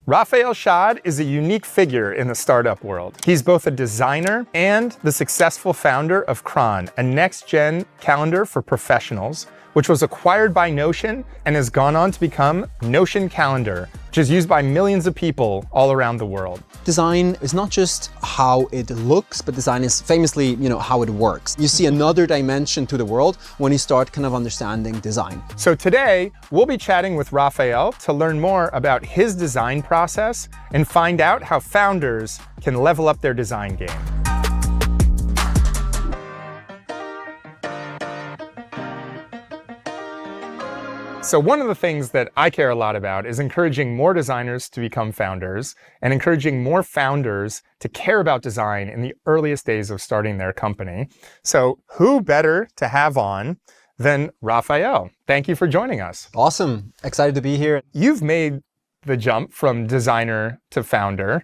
Raphael Schaad is a unique figure in the startup world. He's both a designer and the successful founder of Cron, a next-gen calendar for professionals, which was acquired by Notion and has gone on to become Notion Calendar, which is used by millions of people all around the world. Design is not just how it looks, but design is famously, how it works. You see another dimension to the world when you start kind of understanding design. So today, we'll be chatting with Raphael to learn more about his design process and find out how founders can level up their design game. So one of the things that I care a lot about is encouraging more designers to become founders and encouraging more founders to care about design in the earliest days of starting their company. So who better to have on than Raphael? Thank you for joining us. Awesome. Excited to be here. You've made the jump from designer to founder.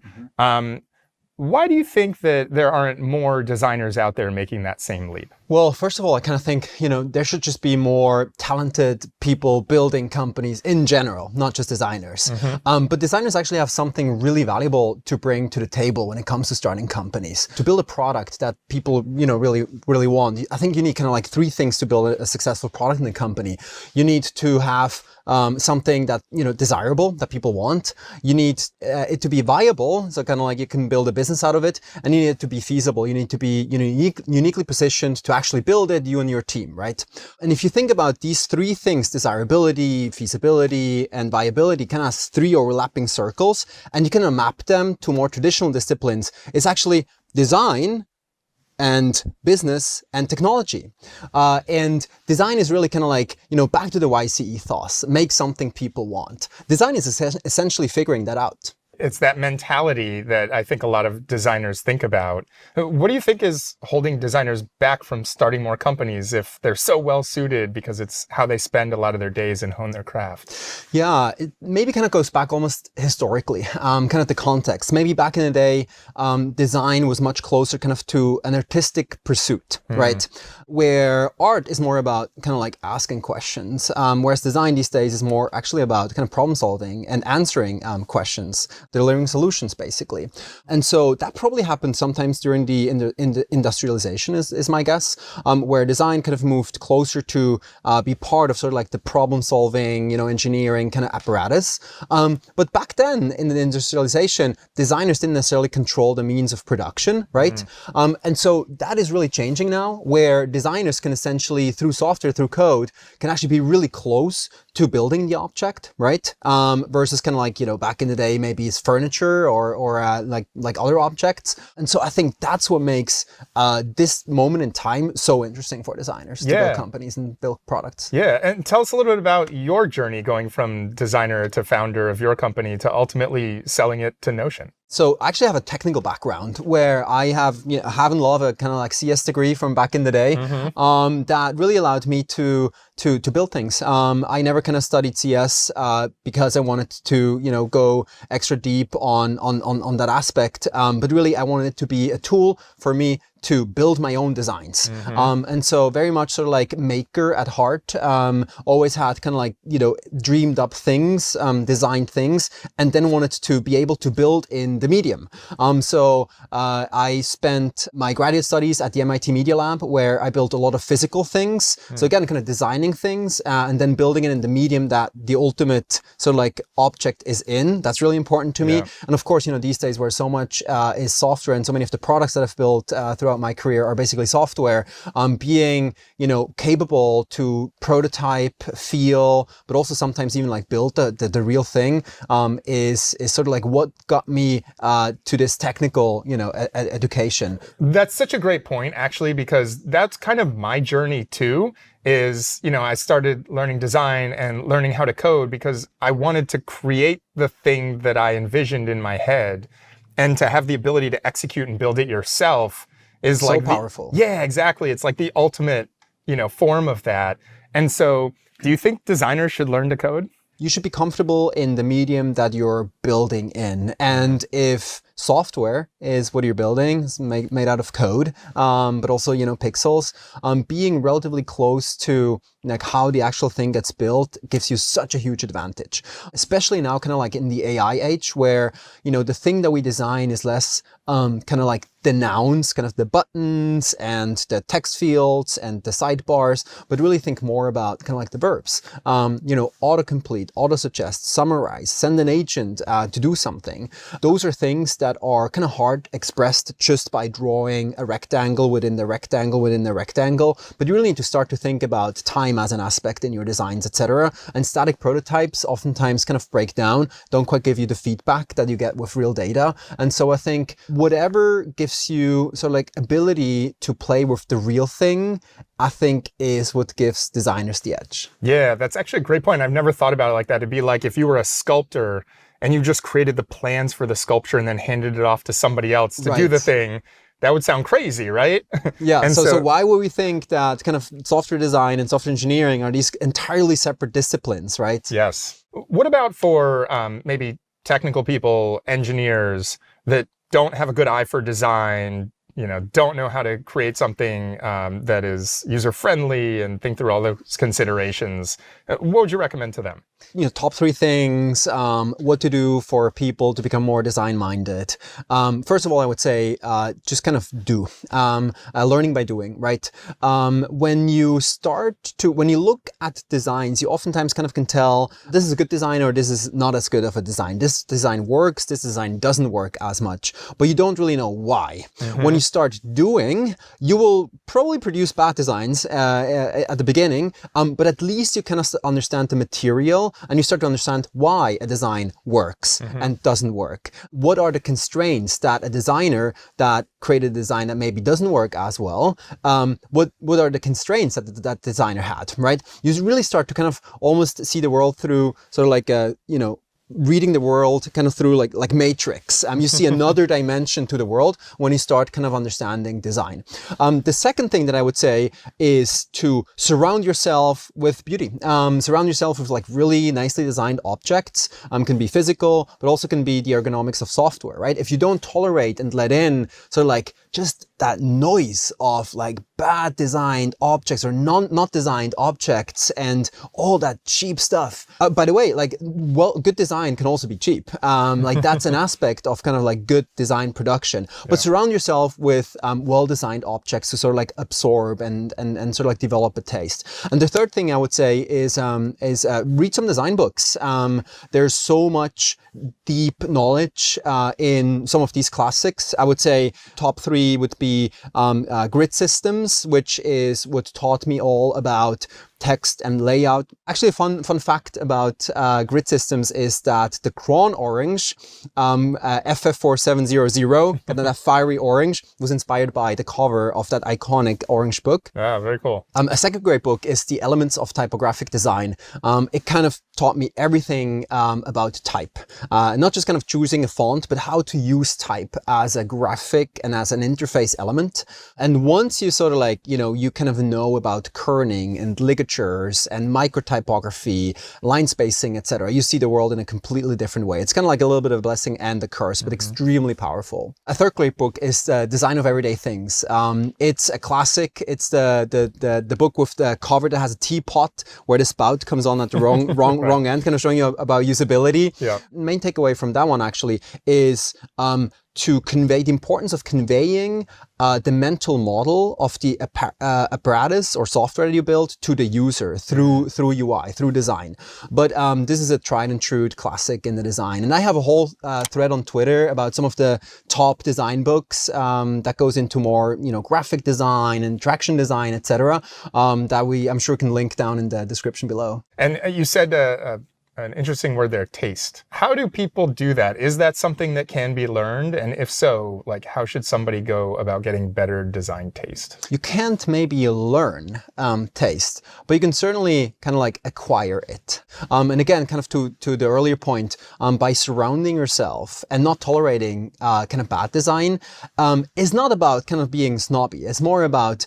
Why do you think that there aren't more designers out there making that same leap? Well, first of all, I kind of think, there should just be more talented people building companies in general, not just designers. But designers actually have something really valuable to bring to the table when it comes to starting companies. To build a product that people, really, really want. I think you need kind of like three things to build a successful product in a company. You need to have something that, desirable, that people want. You need it to be viable, so kind of like you can build a business out of it, and you need it to be feasible. You need to be uniquely positioned to actually build it, you and your team, right? And if you think about these three things, desirability, feasibility, and viability, kind of has three overlapping circles, and you can map them to more traditional disciplines. It's actually design, and business and technology. And design is really kind of like, back to the YC ethos, make something people want. Design is essentially figuring that out. It's that mentality that I think a lot of designers think about. What do you think is holding designers back from starting more companies if they're so well suited because it's how they spend a lot of their days and hone their craft? Yeah, it maybe kind of goes back almost historically, kind of the context. Maybe back in the day, design was much closer kind of to an artistic pursuit, right? Where art is more about kind of like asking questions, whereas design these days is more actually about kind of problem solving and answering questions. Delivering solutions, basically. And so that probably happened sometimes during the industrialization, is my guess, where design kind of moved closer to be part of sort of like the problem solving, engineering kind of apparatus. But back then in the industrialization, designers didn't necessarily control the means of production, right? And so that is really changing now, where designers can essentially, through software, through code, can actually be really close to building the object, right? Versus kind of like, back in the day, maybe it's furniture or like other objects. And so I think that's what makes this moment in time so interesting for designers to build companies and build products. Yeah, and tell us a little bit about your journey going from designer to founder of your company to ultimately selling it to Notion. So I actually have a technical background where I have in law a kind of like CS degree from back in the day, that really allowed me to build things. I never kind of studied CS because I wanted to go extra deep on that aspect, but really I wanted it to be a tool for me to build my own designs. And so very much sort of like maker at heart, always had kind of like, dreamed up things, designed things, and then wanted to be able to build in the medium. So I spent my graduate studies at the MIT Media Lab, where I built a lot of physical things. So again, kind of designing things and then building it in the medium that the ultimate sort of like object is in. That's really important to me. And of course, these days where so much is software, and so many of the products that I've built throughout my career are basically software, being, capable to prototype, feel, but also sometimes even like build the real thing, is sort of like what got me to this technical, education. That's such a great point, actually, because that's kind of my journey too. Is, I started learning design and learning how to code because I wanted to create the thing that I envisioned in my head, and to have the ability to execute and build it yourself is so powerful. Yeah, exactly. It's like the ultimate, form of that. And so do you think designers should learn to code? You should be comfortable in the medium that you're building in. And if software is what you're building, it's made out of code, but also, pixels, being relatively close to like how the actual thing gets built gives you such a huge advantage, especially now kind of like in the AI age where, the thing that we design is less kind of like the nouns, kind of the buttons and the text fields and the sidebars, but really think more about kind of like the verbs. Autocomplete, autosuggest, summarize, send an agent to do something. Those are things that are kind of hard expressed just by drawing a rectangle within the rectangle within the rectangle, but you really need to start to think about time as an aspect in your designs, etc. And static prototypes oftentimes kind of break down, don't quite give you the feedback that you get with real data. And so I think whatever gives you sort of like ability to play with the real thing, I think is what gives designers the edge. Yeah, that's actually a great point. I've never thought about it like that. It'd be like if you were a sculptor and you just created the plans for the sculpture and then handed it off to somebody else to do the thing. That would sound crazy, right? Yeah, and so why would we think that kind of software design and software engineering are these entirely separate disciplines, right? Yes. What about for maybe technical people, engineers that don't have a good eye for design, don't know how to create something that is user-friendly and think through all those considerations? What would you recommend to them? Top 3 things, what to do for people to become more design-minded. First of all, I would say just kind of do. Learning by doing, right? When you look at designs, you oftentimes kind of can tell this is a good design or this is not as good of a design. This design works, this design doesn't work as much, but you don't really know why. Mm-hmm. When you start doing, you will probably produce bad designs at the beginning, but at least you kind of understand the material and you start to understand why a design works and doesn't work. What are the constraints that a designer that created a design that maybe doesn't work as well, what are the constraints that designer had, right? You really start to kind of almost see the world through sort of like a, reading the world kind of through like Matrix. You see another dimension to the world when you start kind of understanding design. The second thing that I would say is to surround yourself with beauty. Surround yourself with like really nicely designed objects. Can be physical, but also can be the ergonomics of software, right? If you don't tolerate and let in sort of like just that noise of like bad designed objects or not designed objects and all that cheap stuff. By the way, like, good design can also be cheap. Like that's an aspect of kind of like good design production. But surround yourself with well-designed objects to sort of like absorb and sort of like develop a taste. And the third thing I would say is read some design books. There's so much deep knowledge in some of these classics. I would say top 3 would be grid systems, which is what taught me all about text and layout. Actually, a fun fact about grid systems is that the Cron orange, FF4700, that fiery orange, was inspired by the cover of that iconic orange book. Yeah, very cool. A second great book is The Elements of Typographic Design. It kind of taught me everything about type. Not just kind of choosing a font, but how to use type as a graphic and as an interface element. And once you sort of like, you kind of know about kerning and ligatures and microtypography, line spacing, etc., you see the world in a completely different way. It's kind of like a little bit of a blessing and a curse, but extremely powerful. A third great book is The Design of Everyday Things. It's a classic. It's the book with the cover that has a teapot where the spout comes on at the wrong end, kind of showing you about usability. Yeah. Main takeaway from that one actually is to convey the importance of conveying the mental model of the apparatus or software that you build to the user through UI, through design. But this is a tried and true classic in the design. And I have a whole thread on Twitter about some of the top design books that goes into more, graphic design and traction design, etc. That I'm sure can link down in the description below. And you said an interesting word there, taste. How do people do that? Is that something that can be learned? And if so, like, how should somebody go about getting better design taste? You can't maybe learn taste, but you can certainly kind of like acquire it. And again, kind of to the earlier point, by surrounding yourself and not tolerating kind of bad design, is not about kind of being snobby. It's more about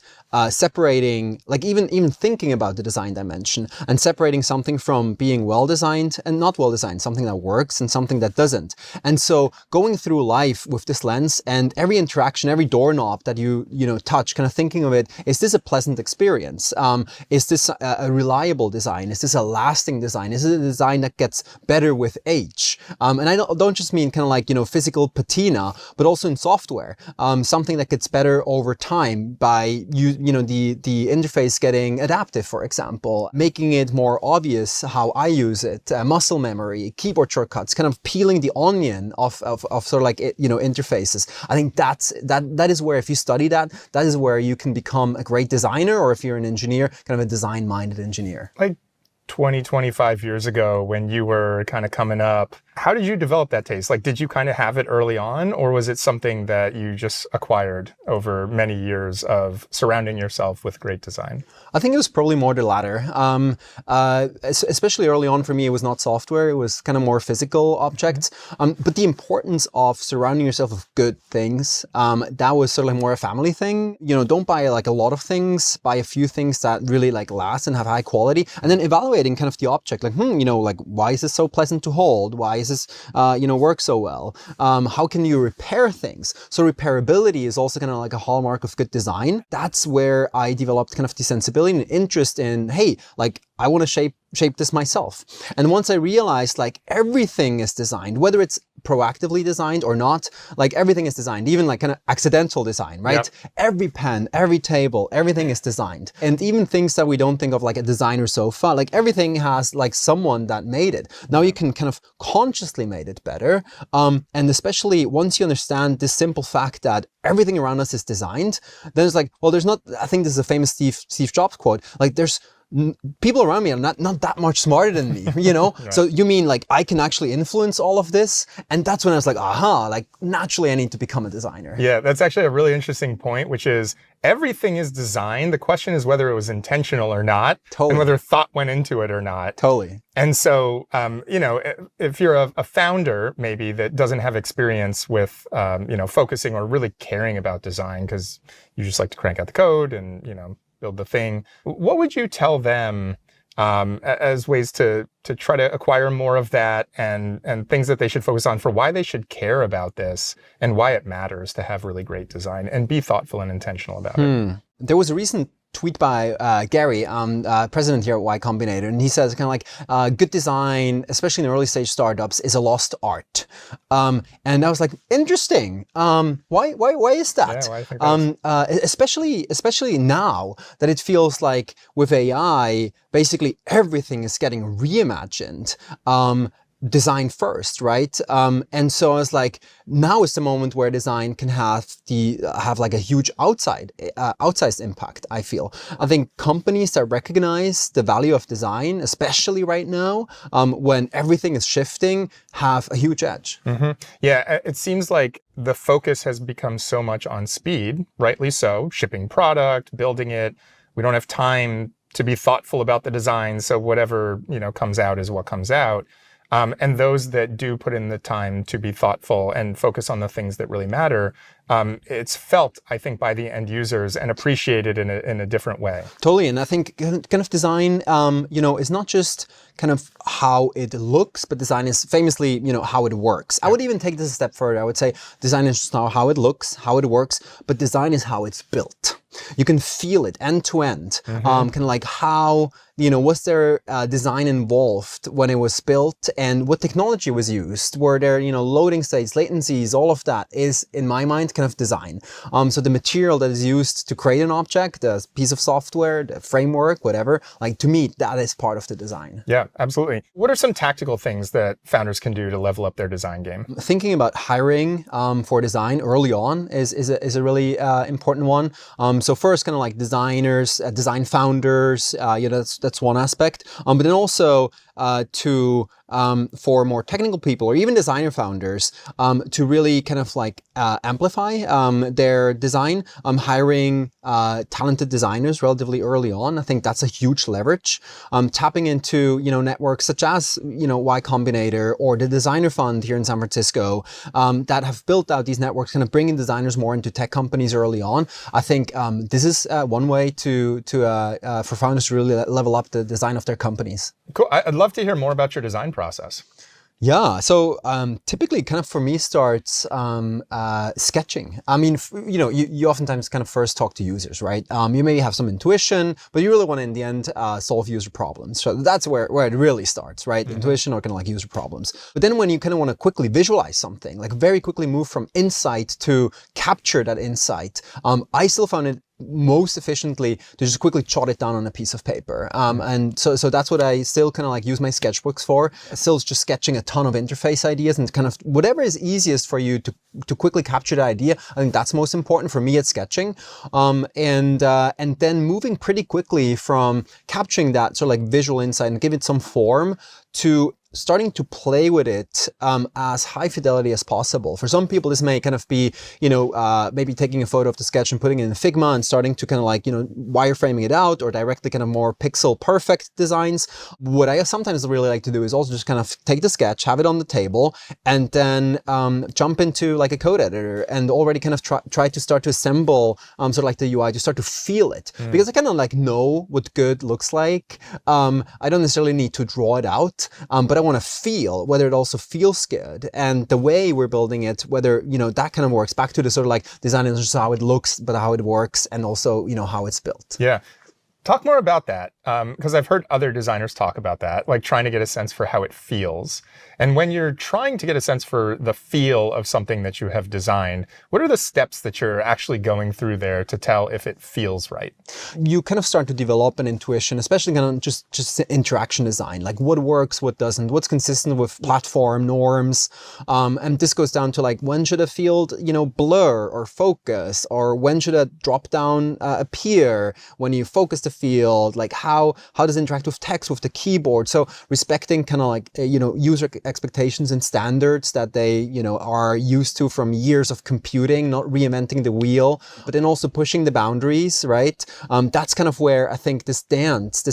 separating, like even thinking about the design dimension and separating something from being well-designed and not well-designed, something that works and something that doesn't. And so going through life with this lens, and every interaction, every doorknob that you touch, kind of thinking of it, is this a pleasant experience? Is this a reliable design? Is this a lasting design? Is it a design that gets better with age? And I don't just mean kind of like, physical patina, but also in software, something that gets better over time by the interface getting adaptive, for example, making it more obvious how I use it, muscle memory, keyboard shortcuts, kind of peeling the onion of sort of like, interfaces. I think that is where, if you study that is where you can become a great designer, or if you're an engineer, kind of a design-minded engineer. Like 20, 25 years ago when you were kind of coming up, how did you develop that taste? Like, did you kind of have it early on, or was it something that you just acquired over many years of surrounding yourself with great design? I think it was probably more the latter. Especially early on for me, it was not software. It was kind of more physical objects. But the importance of surrounding yourself with good things, that was sort of more a family thing. Don't buy like a lot of things, buy a few things that really like last and have high quality, and then evaluating kind of the object, like, like, why is this so pleasant to hold? Why is this, work so well? How can you repair things? So repairability is also kind of like a hallmark of good design. That's where I developed kind of the sensibility and interest in, hey, like, I want to shape this myself. And once I realized, like, everything is designed, whether it's proactively designed or not, like, everything is designed, even like kind of accidental design, right? Yep. Every pen, every table, everything is designed. And even things that we don't think of, like a designer sofa, like everything has like someone that made it. Now you can kind of consciously make it better. And especially once you understand this simple fact that everything around us is designed, then it's like, well, there's not, I think this is a famous Steve Jobs quote, like, there's people around me are not that much smarter than me, Right. So you mean like I can actually influence all of this? And that's when I was like, aha, like naturally I need to become a designer. Yeah, that's actually a really interesting point, which is everything is designed. The question is whether it was intentional or not, totally. And whether thought went into it or not. Totally. And so, if you're a founder maybe that doesn't have experience with, focusing or really caring about design, because you just like to crank out the code and, build the thing, what would you tell them as ways to try to acquire more of that, and things that they should focus on for why they should care about this and why it matters to have really great design and be thoughtful and intentional about it? There was a recent tweet by Gary, president here at Y Combinator, and he says kind of like good design, especially in early stage startups, is a lost art. And I was like, interesting. Why is that? Yeah, why I think especially now that it feels like with AI, basically everything is getting reimagined. Design first, right? And so I was like, now is the moment where design can have like a huge outsized impact, I feel. I think companies that recognize the value of design, especially right now, when everything is shifting, have a huge edge. Mm-hmm. Yeah, it seems like the focus has become so much on speed, rightly so, shipping product, building it. We don't have time to be thoughtful about the design, so whatever, comes out is what comes out. And those that do put in the time to be thoughtful and focus on the things that really matter, it's felt, I think, by the end users and appreciated in a different way. Totally. And I think kind of design, is not just kind of how it looks, but design is famously, how it works. I would even take this a step further. I would say design is just not how it looks, how it works, but design is how it's built. You can feel it end to end. Kind of like how, was there design involved when it was built, and what technology was used? Were there, loading states, latencies, all of that is, in my mind, kind of design. So the material that is used to create an object, the piece of software, the framework, whatever, like to me, that is part of the design. Yeah, absolutely. What are some tactical things that founders can do to level up their design game? Thinking about hiring for design early on is a really important one. So first, kind of like designers, design founders, that's one aspect. But then also to for more technical people or even designer founders to really kind of like amplify their design, hiring talented designers relatively early on. I think that's a huge leverage. Tapping into, networks such as, Y Combinator or the Designer Fund here in San Francisco that have built out these networks, kind of bringing designers more into tech companies early on. I think this is one way for founders to really level up the design of their companies. Cool. I'd love to hear more about your design process. Yeah, so typically kind of for me starts sketching. I mean, you oftentimes kind of first talk to users, right? You maybe have some intuition, but you really want to, in the end, solve user problems. So that's where it really starts, right? Mm-hmm. Intuition or kind of like user problems. But then when you kind of want to quickly visualize something, like very quickly move from insight to capture that insight, I still found it most efficiently to just quickly jot it down on a piece of paper. And so that's what I still kind of like use my sketchbooks for. Still just sketching a ton of interface ideas and kind of whatever is easiest for you to quickly capture the idea. I think that's most important for me at sketching. And then moving pretty quickly from capturing that sort of like visual insight and give it some form to starting to play with it as high fidelity as possible. For some people, this may kind of be, maybe taking a photo of the sketch and putting it in Figma and starting to kind of like, wireframing it out or directly kind of more pixel perfect designs. What I sometimes really like to do is also just kind of take the sketch, have it on the table, and then jump into like a code editor and already kind of try to start to assemble sort of like the UI to start to feel it. Because I kind of like know what good looks like. I don't necessarily need to draw it out, but I want to feel whether it also feels good, and the way we're building it, whether that kind of works back to the sort of like design is just how it looks, but how it works, and also how it's built. Yeah. Talk more about that, because I've heard other designers talk about that, like trying to get a sense for how it feels. And when you're trying to get a sense for the feel of something that you have designed, what are the steps that you're actually going through there to tell if it feels right? You kind of start to develop an intuition, especially kind of just interaction design, like what works, what doesn't, what's consistent with platform norms. And this goes down to like, when should a field, blur or focus, or when should a drop down appear when you focus the field, like how does it interact with text, with the keyboard? So respecting kind of like, user expectations and standards that they, are used to from years of computing, not reinventing the wheel, but then also pushing the boundaries, right? That's kind of where I think this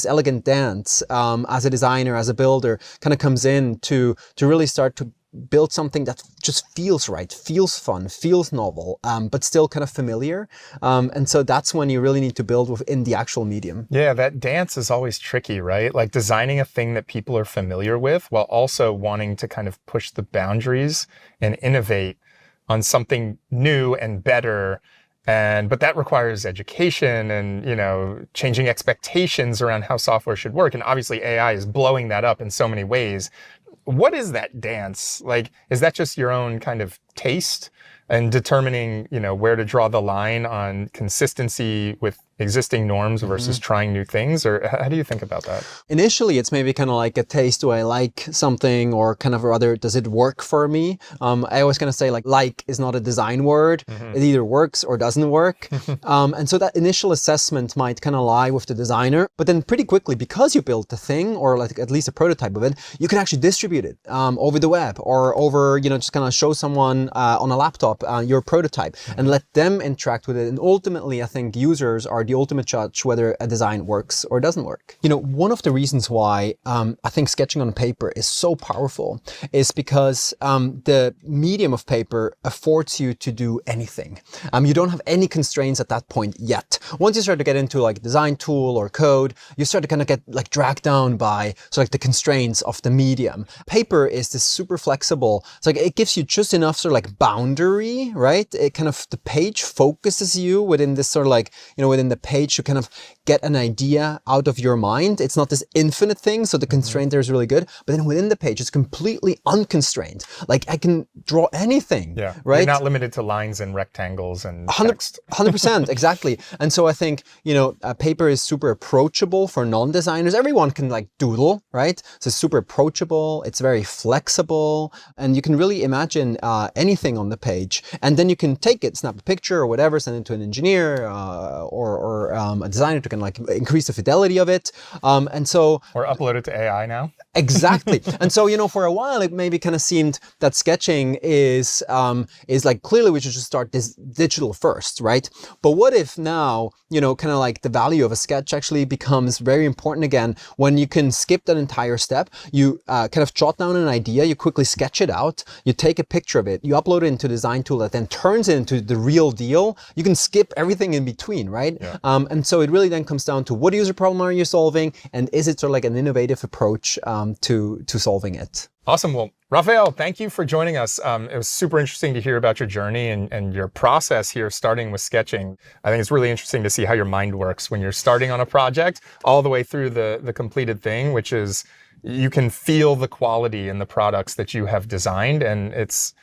elegant dance, as a designer, as a builder, kind of comes in to really start to build something that just feels right, feels fun, feels novel, but still kind of familiar. And so that's when you really need to build within the actual medium. Yeah, that dance is always tricky, right? Like designing a thing that people are familiar with while also wanting to kind of push the boundaries and innovate on something new and better. But that requires education and, changing expectations around how software should work. And obviously AI is blowing that up in so many ways. What is that dance? Like, is that just your own kind of taste and determining, where to draw the line on consistency with existing norms versus trying new things? Or how do you think about that? Initially, it's maybe kind of like a taste. Do I like something, or kind of rather, does it work for me? I always kind of say like is not a design word. It either works or doesn't work. And so that initial assessment might kind of lie with the designer, but then pretty quickly, because you built the thing, or like at least a prototype of it, you can actually distribute it over the web, or over, just kind of show someone on a laptop your prototype and let them interact with it. And ultimately, I think users are the ultimate judge whether a design works or doesn't work. One of the reasons why I think sketching on paper is so powerful is because the medium of paper affords you to do anything. You don't have any constraints at that point yet. Once you start to get into like design tool or code, you start to kind of get like dragged down by the constraints of the medium. Paper is this super flexible. It's like it gives you just enough sort of like boundary, right? It kind of, the page focuses you within this sort of like, within the page to kind of get an idea out of your mind. It's not this infinite thing, so the constraint there is really good. But then within the page, it's completely unconstrained. Like I can draw anything, right? You're not limited to lines and rectangles and text. 100%, exactly. And so I think, paper is super approachable for non-designers. Everyone can like doodle, right? So it's super approachable. It's very flexible, and you can really imagine anything on the page. image, and then you can take it, snap a picture or whatever, send it to an engineer or a designer to kind of like increase the fidelity of it. And so, or upload it to AI now. Exactly. And so, for a while, it maybe kind of seemed that sketching is like, clearly we should just start this digital first, right? But what if now, kind of like the value of a sketch actually becomes very important again when you can skip that entire step. You kind of jot down an idea, you quickly sketch it out, you take a picture of it, you upload it into a design tool that then turns it into the real deal. You can skip everything in between, right? Yeah. And so it really then comes down to what user problem are you solving, and is it sort of like an innovative approach to solving it? Awesome. Well, Raphael, thank you for joining us. It was super interesting to hear about your journey and your process here, starting with sketching. I think it's really interesting to see how your mind works when you're starting on a project all the way through the completed thing, which is you can feel the quality in the products that you have designed. And it's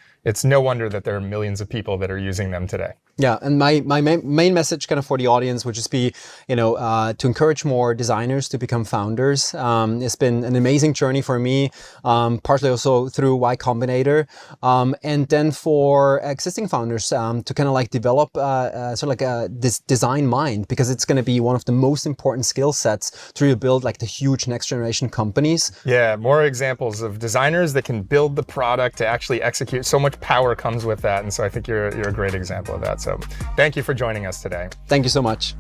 no wonder that there are millions of people that are using them today. Yeah, and my main message kind of for the audience would just be, to encourage more designers to become founders. It's been an amazing journey for me, partly also through Y Combinator. And then for existing founders to kind of like develop sort of like this design mind, because it's going to be one of the most important skill sets to really build like the huge next generation companies. Yeah, more examples of designers that can build the product to actually execute. So much power comes with that. And so I think you're a great example of that. So thank you for joining us today. Thank you so much.